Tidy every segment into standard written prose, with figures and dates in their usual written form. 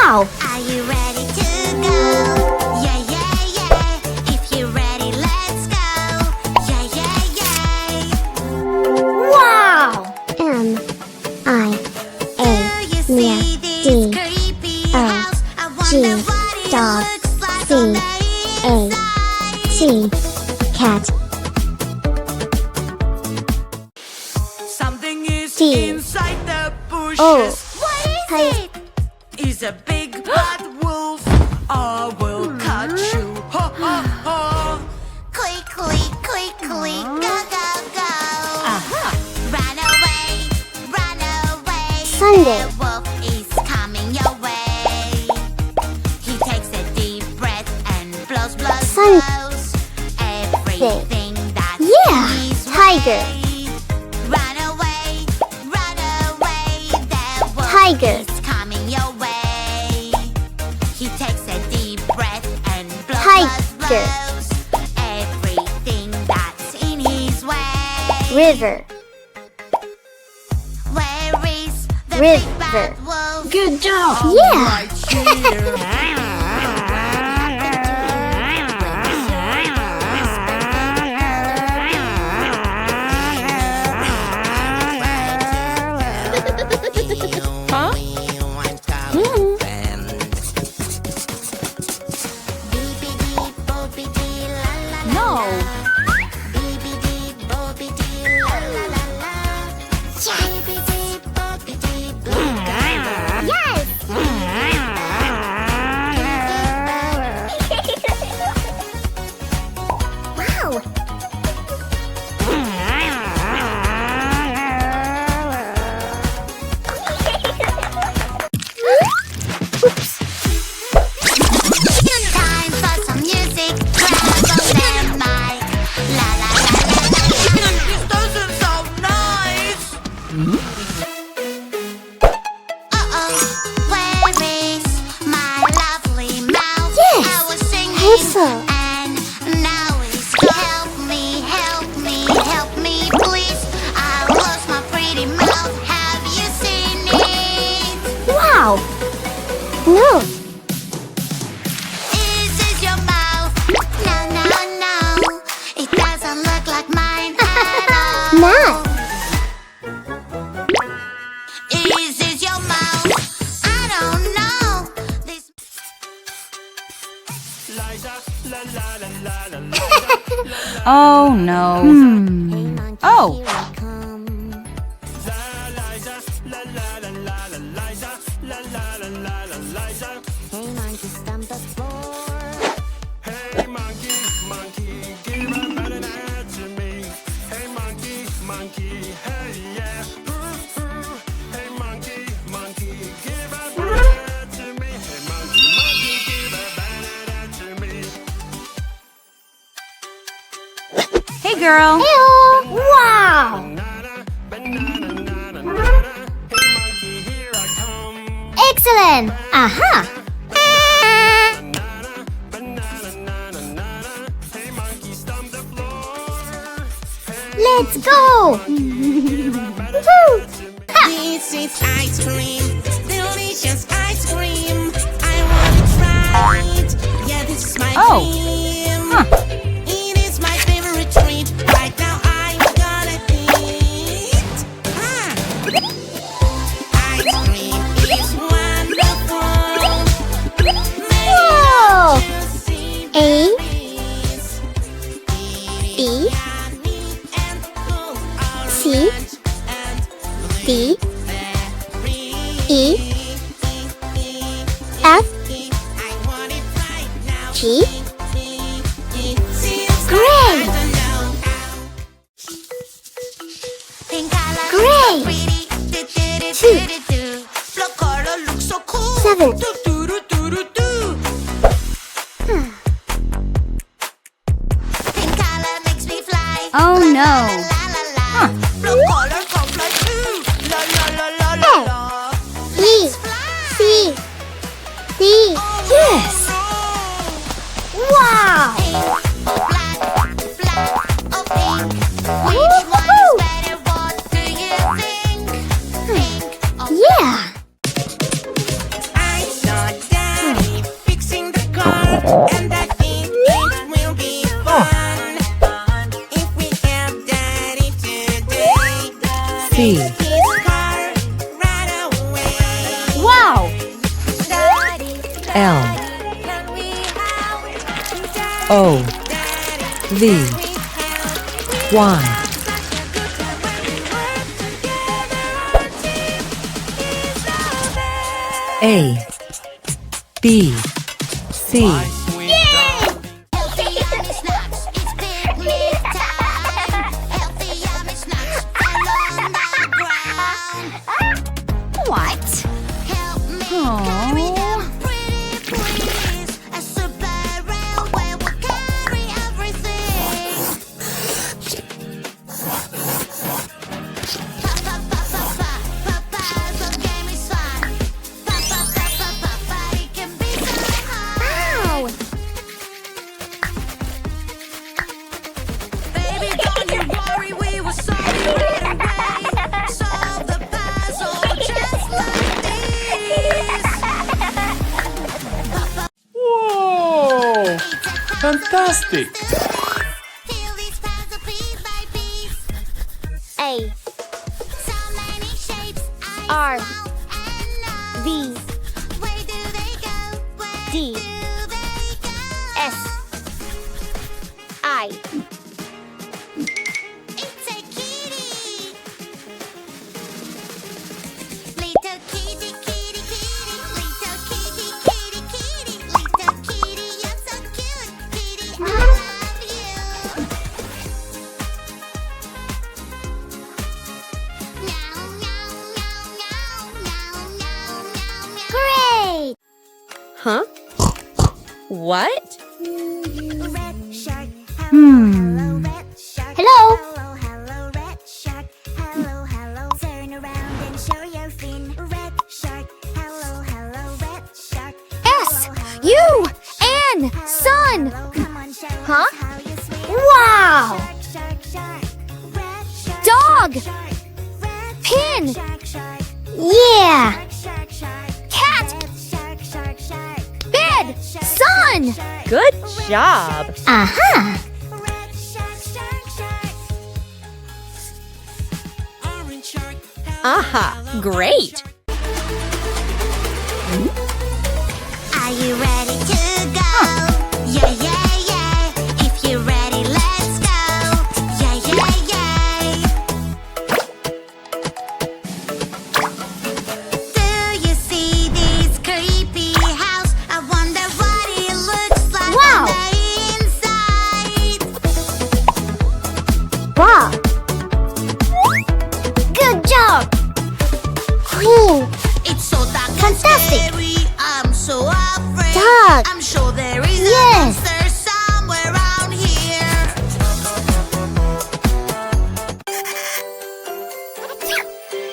Wow! Are you ready to go? Yeah, yeah, yeah. If you're ready, let's go. Yeah, yeah, yeah. Wow! M I Do you see D this creepy O house? I G wonder what it dog looks like C on the A inside. T cat Something is T inside the bushes. O What is Hi. it? Is a big bad wolf. I will catch you. Ha ha ha. Quickly, quickly, go, go, go. Aha. Run away, run away. Sunday. The wolf is coming your way. He takes a deep breath and blows, blows, Sun- blows. Everything that's Yeah, in his tiger. way. Run away, run away. The wolf Tiger. is coming your way. He takes a deep breath and blows, Tiger. blows, blows. Everything that's in his way. River Where is the River. big bad wolf? Good job. Yeah. Right here. Huh? No. Wow! Time for some music. Grab on the mic. La la la la la. This doesn't sound nice. Where is my lovely mouth? Yes, I was singing Hazel. and now it's help me, help me, help me, please. I lost my pretty mouth. Have you seen it? Wow! No! Is this your mouth? No, no, no. It doesn't look like mine at all. Not! Is this your mouth? I don't know. This Oh no. Oh. Hey girl. Ew. Wow! Excellent! Aha! Let's go! Woohoo! Ha! This is ice cream, delicious ice cream. I wanna try it. Yeah, this is my Oh. dream. Huh. It is my favorite treat. Right now I'm gonna eat. Ah. Ice cream is wonderful. Whoa! Juicy A berries. B Yummy and full C orange and D berry. E F I want it right now. G Great! pink color Great. looks so pretty. Do, do, do, Two. do, do, do. Blue color looks so cool. 7 Do do do do do do. Pink color makes me fly. Oh, La, no. La, la, la, la, la. Huh. Blue color come fly too. La la la la la Hey. la. E C D Yes. Wow! Pink or black, black or pink. Which Woohoo. one is better? What do you think? Pink or Yeah! I thought L O V Y A B C Healthy yummy snacks, it's picnic time. Healthy yummy snacks all on the ground. What? Help me carry them pretty please. A super railway will carry everything. Puzzle game is fun. It can be so hard. Ow! Baby, don't you worry, we will solve it right away. Solve the puzzle just like this. Whoa! Fantastic! Feel this puzzle piece by piece. A So many shapes I R found and know. V Where do they go? Where D do they go? S I It's a kitty. Little kitty, kitty, kitty. Little kitty, kitty, kitty. Little kitty, you're so cute. Kitty, I love you. Meow, meow, meow, meow, meow, meow, meow. Great! Huh? What? Red shark, hello, red shark. Hello. Hello, red shark. Hello. Turn around and show your fin. Red shark, hello, red shark. S U N Sun. Come on, show Huh? us how you swim. Wow! Shark. Red shark. Dog. Shark. Red Pin. shark. Yeah! Shark. Cat. Red shark. Bed. Sun. Good job. Aha! Red shark. Orange shark. Aha, great. Are you ready to go? Yeah. If you're ready, let's go. Yeah. Do you see this creepy house? I wonder what it looks like Wow. on the inside. Wow! Good job! Cool! It's so dark and Fantastic. scary. I'm so afraid. Dark. I'm sure there is a Yes. monster somewhere around here.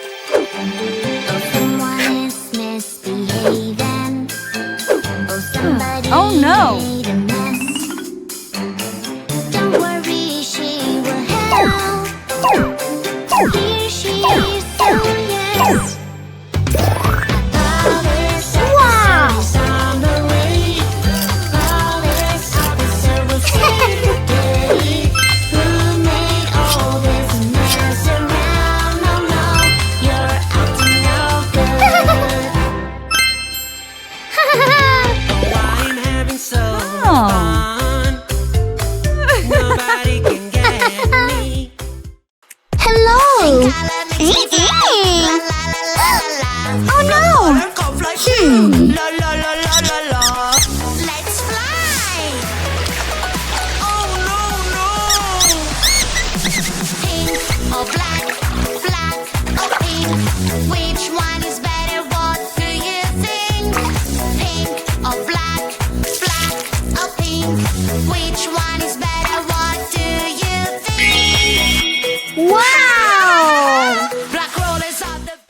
Oh, someone is misbehaving. Oh, somebody Oh, no. made a mess. Don't worry, she will help. Here she is, so yes. Wow! Police on the way. Police officer will save the day. Who made all this mess around? Oh no, you're acting no good. Oh, I'm having so fun. Nobody can get me. Hello! Color makes me fly. La, la, la, la, la. Oh no!